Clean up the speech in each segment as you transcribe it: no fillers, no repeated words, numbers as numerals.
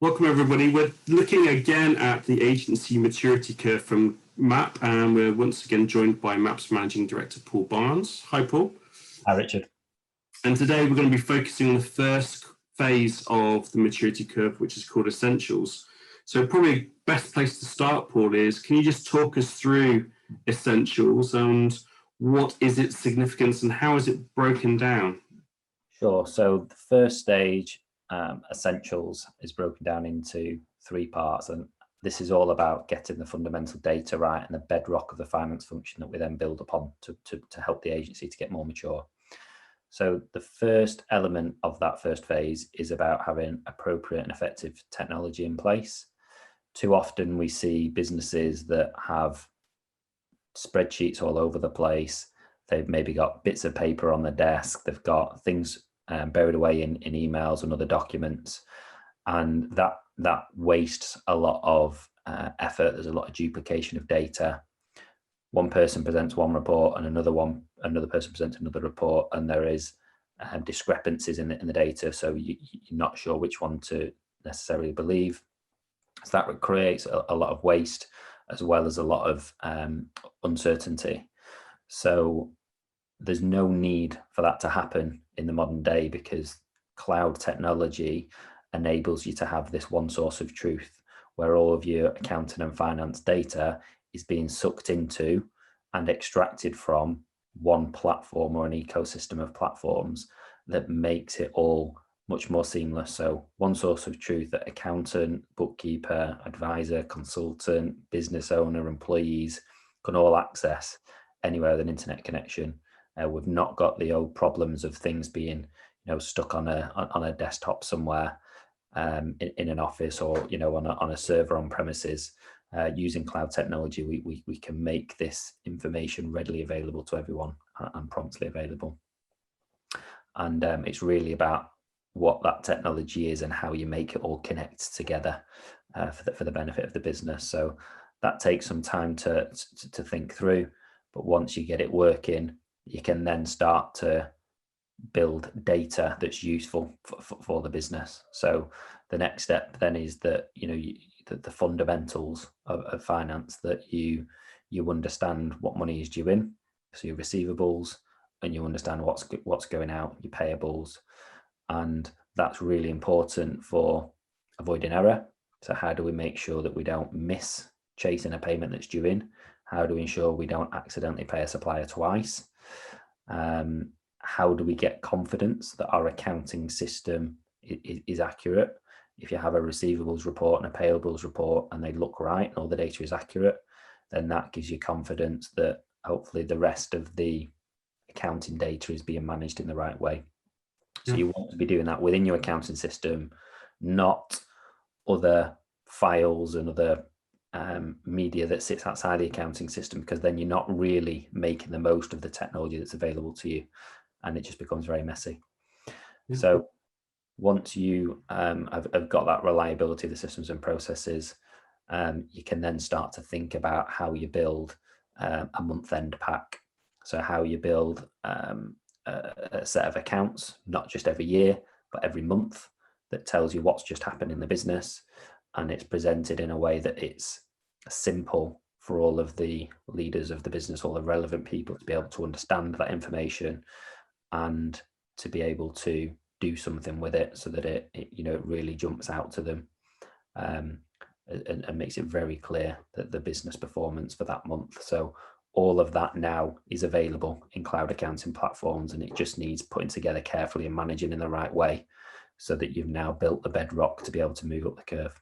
Welcome, everybody. We're looking again at the agency maturity curve from MAP, and we're once again joined by MAP's Managing Director, Paul Barnes. Hi, Paul. Hi, Richard. And today we're going to be focusing on the first phase of the maturity curve, which is called Essentials. So probably best place to start, Paul, is can you just talk us through Essentials and what is its significance and how is it broken down? Sure. So the first stage, Essentials, is broken down into three parts, and this is all about getting the fundamental data right and the bedrock of the finance function that we then build upon to help the agency to get more mature. So the first element of that first phase is about having appropriate and effective technology in place. Too often we see businesses that have spreadsheets all over the place. They've maybe got bits of paper on the desk. They've got things buried away in emails and other documents, and that wastes a lot of effort. There's a lot of duplication of data. One person presents one report and another person presents another report, and there is discrepancies in the data, so you're not sure which one to necessarily believe. So that creates a lot of waste as well as a lot of uncertainty. So there's no need for that to happen in the modern day, because cloud technology enables you to have this one source of truth where all of your accounting and finance data is being sucked into and extracted from one platform or an ecosystem of platforms that makes it all much more seamless. So one source of truth that accountant, bookkeeper, advisor, consultant, business owner, employees can all access anywhere with an internet connection. We've not got the old problems of things being, stuck on a desktop somewhere in an office, or on a server on premises. Using cloud technology, we can make this information readily available to everyone and promptly available. And it's really about what that technology is and how you make it all connect together for the benefit of the business. So that takes some time to think through, but once you get it working, you can then start to build data that's useful for the business. So the next step then is that the fundamentals of finance, that you understand what money is due in, so your receivables, and you understand what's going out, your payables, and that's really important for avoiding error. So how do we make sure that we don't miss chasing a payment that's due in? How do we ensure we don't accidentally pay a supplier twice? How do we get confidence that our accounting system is accurate? If you have a receivables report and a payables report and they look right and all the data is accurate, then that gives you confidence that hopefully the rest of the accounting data is being managed in the right way. So you want to be doing that within your accounting system, not other files and other media that sits outside the accounting system, because then you're not really making the most of the technology that's available to you, and it just becomes very messy. So once you have got that reliability of the systems and processes, you can then start to think about how you build a month-end pack. So how you build a set of accounts, not just every year, but every month, that tells you what's just happened in the business, and it's presented in a way that it's simple for all of the leaders of the business, all the relevant people, to be able to understand that information and to be able to do something with it, so that it really jumps out to them and makes it very clear that the business performance for that month. So all of that now is available in cloud accounting platforms, and it just needs putting together carefully and managing in the right way, so that you've now built the bedrock to be able to move up the curve.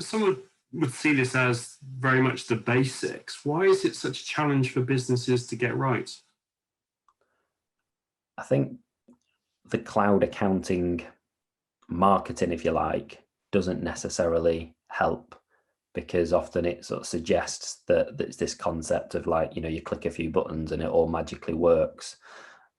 Someone would see this as very much the basics. Why is it such a challenge for businesses to get right? I think the cloud accounting marketing, if you like, doesn't necessarily help, because often it sort of suggests that it's this concept of you click a few buttons and it all magically works.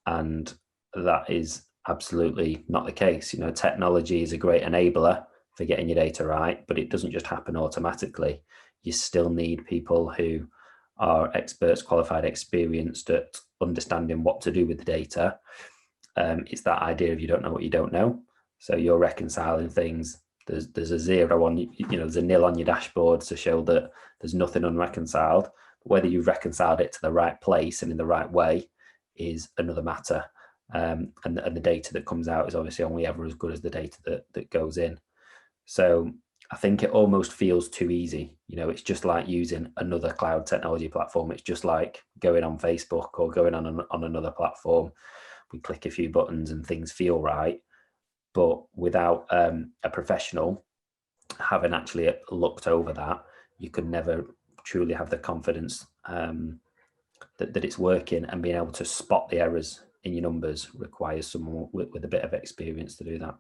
And that is absolutely not the case. Technology is a great enabler for getting your data right, but it doesn't just happen automatically. You still need people who are experts, qualified, experienced at understanding what to do with the data. It's that idea of you don't know what you don't know. So you're reconciling things there's a zero on, there's a nil on your dashboard to show that there's nothing unreconciled. But whether you've reconciled it to the right place and in the right way is another matter. And the data that comes out is obviously only ever as good as the data that goes in. So I think it almost feels too easy. It's just like using another cloud technology platform. It's just like going on Facebook or going on another platform. We click a few buttons and things feel right. But without a professional having actually looked over that, you could never truly have the confidence that it's working, and being able to spot the errors in your numbers requires someone with a bit of experience to do that.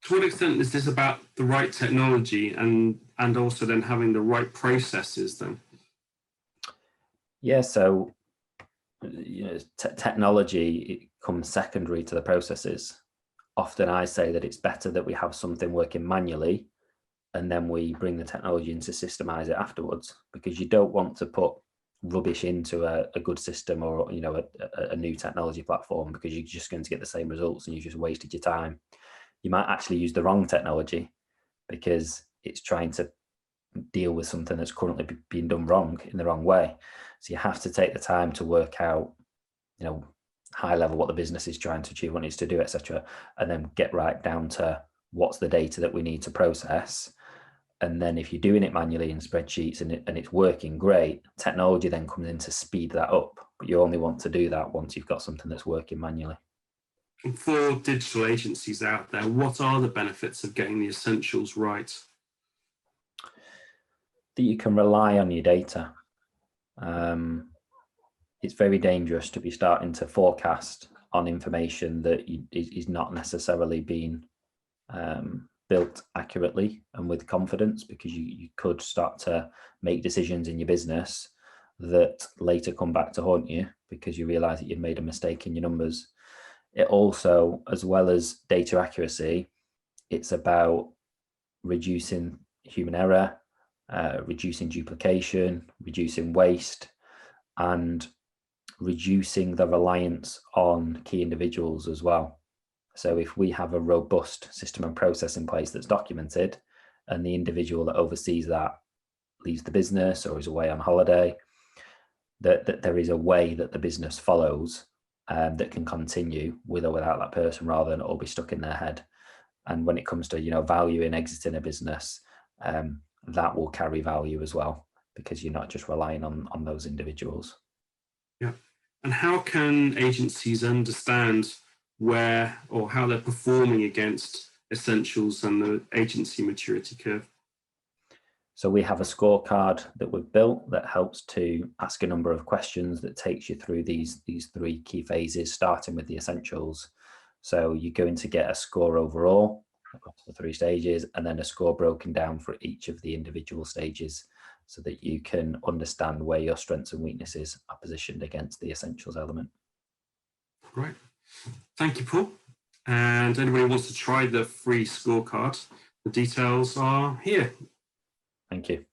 To what extent is this about the right technology and also then having the right processes then? Yeah, so technology, it comes secondary to the processes. Often I say that it's better that we have something working manually and then we bring the technology in to systemize it afterwards, because you don't want to put rubbish into a good system or a new technology platform, because you're just going to get the same results and you just wasted your time. You might actually use the wrong technology because it's trying to deal with something that's currently being done wrong in the wrong way. So you have to take the time to work out, high level, what the business is trying to achieve, what it needs to do, etc., and then get right down to what's the data that we need to process. And then if you're doing it manually in spreadsheets and it's working great, technology then comes in to speed that up. But you only want to do that once you've got something that's working manually. And for digital agencies out there, what are the benefits of getting the essentials right? That you can rely on your data. It's very dangerous to be starting to forecast on information that is not necessarily being built accurately and with confidence, because you could start to make decisions in your business that later come back to haunt you because you realize that you've made a mistake in your numbers. It also, as well as data accuracy, it's about reducing human error, reducing duplication, reducing waste, and reducing the reliance on key individuals as well. So if we have a robust system and process in place that's documented, and the individual that oversees that leaves the business or is away on holiday, that there is a way that the business follows that can continue with or without that person, rather than all be stuck in their head. And when it comes to value in exiting a business, that will carry value as well, because you're not just relying on those individuals. Yeah. And how can agencies understand where or how they're performing against essentials and the agency maturity curve? So we have a scorecard that we've built that helps to ask a number of questions that takes you through these three key phases, starting with the essentials. So you're going to get a score overall across the three stages, and then a score broken down for each of the individual stages, so that you can understand where your strengths and weaknesses are positioned against the essentials element. Great. Thank you, Paul. And anybody who wants to try the free scorecard, the details are here. Thank you.